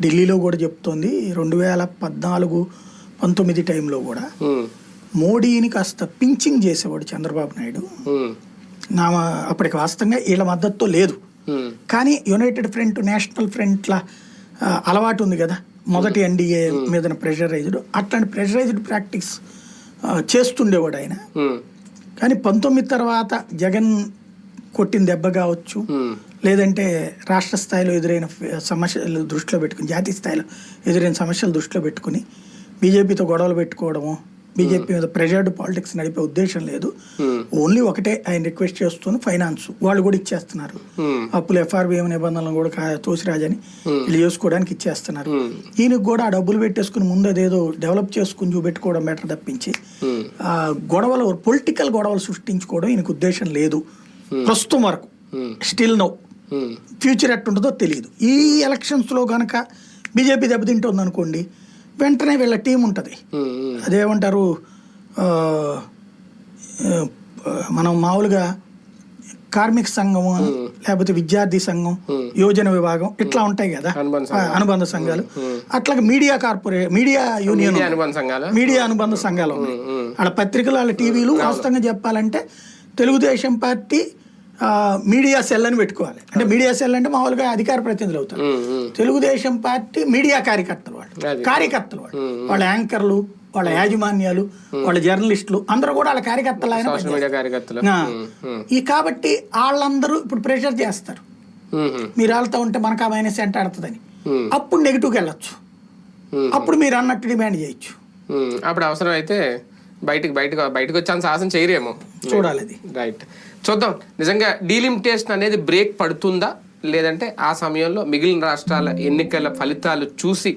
ఢిల్లీలో కూడా చెప్తోంది 2014-19 టైంలో కూడా మోడీని కాస్త పించింగ్ చేసేవాడు చంద్రబాబు నాయుడు. నా అప్పటికి వాస్తవంగా వీళ్ళ మద్దతుతో లేదు, కానీ యునైటెడ్ ఫ్రంట్, నేషనల్ ఫ్రంట్ల అలవాటు ఉంది కదా మొదటి ఎన్డీఏ మీద ప్రెషరైజ్డ్, అట్లాంటి ప్రెషరైజ్డ్ ప్రాక్టీస్ చేస్తుండేవాడు ఆయన. కానీ 19 తర్వాత జగన్ కొట్టిన దెబ్బ కావచ్చు, లేదంటే రాష్ట్ర స్థాయిలో ఎదురైన సమస్యలు దృష్టిలో పెట్టుకుని, జాతీయ స్థాయిలో ఎదురైన సమస్యలు దృష్టిలో పెట్టుకుని బీజేపీతో గొడవలు పెట్టుకోవడము, బీజేపీ మీద ప్రెషర్డ్ పాలిటిక్స్ నడిపే ఉద్దేశం లేదు. ఓన్లీ ఒకటే ఆయన రిక్వెస్ట్ చేస్తూనే ఫైనాన్స్ వాళ్ళు కూడా ఇచ్చేస్తున్నారు, అప్పులు ఎఫ్ఆర్బిఎం నిబంధనలు కూడా తోసిరాజని వీళ్ళు చేసుకోవడానికి ఇచ్చేస్తున్నారు. ఈయనకు కూడా ఆ డబ్బులు పెట్టేసుకుని ముందు అదేదో డెవలప్ చేసుకుని చూపెట్టుకోవడం బెటర్ తప్పించి గొడవలు, పొలిటికల్ గొడవలు సృష్టించుకోవడం ఈయనకు ఉద్దేశం లేదు ప్రస్తుతం వరకు. స్టిల్ నో, ఫ్యూచర్ ఎట్టుంటుందో తెలియదు. ఈ ఎలక్షన్స్లో కనుక బీజేపీ దెబ్బతింటుంది అనుకోండి, వెంటనే వీళ్ళ టీం ఉంటుంది, అదేమంటారు మనం మామూలుగా కార్మిక సంఘము, లేకపోతే విద్యార్థి సంఘం, యోజన విభాగం ఇట్లా ఉంటాయి కదా అనుబంధ సంఘాలు. అట్లాగే మీడియా మీడియా యూనియన్, మీడియా అనుబంధ సంఘాలు ఉన్నాయి. వాళ్ళ పత్రికలు, వాళ్ళ టీవీలు. వాస్తవంగా చెప్పాలంటే తెలుగుదేశం పార్టీ మీడియా సెల్ అని పెట్టుకోవాలి. అంటే మీడియా సెల్ అంటే మామూలుగా అధికార ప్రతినిధులు అవుతారు. తెలుగుదేశం పార్టీ మీడియా కార్యకర్తలు వాళ్ళు వాళ్ళ యాంకర్లు, వాళ్ళ యాజమాన్యాలు, వాళ్ళ జర్నలిస్టులు అందరూ కూడా వాళ్ళ కార్యకర్తలు. ఈ కాబట్టి వాళ్ళందరూ ఇప్పుడు ప్రెషర్ చేస్తారు, మీరు వెళ్తా ఉంటే మనకు ఆ మైనస్ ఎంత ఆడుతుందని. అప్పుడు నెగిటివ్కి వెళ్ళొచ్చు, అప్పుడు మీరు అన్నట్టు డిమాండ్ చేయొచ్చు. అప్పుడు అవసరం అయితే బయటకు వచ్చే సాహసం చేయరేమో, చూడాలి. అది రైట్, చూద్దాం. నిజంగా డీలిమిటేషన్ అనేది బ్రేక్ పడుతుందా, లేదంటే ఆ సమయంలో మిగిలిన రాష్ట్రాల ఎన్నికల ఫలితాలు చూసి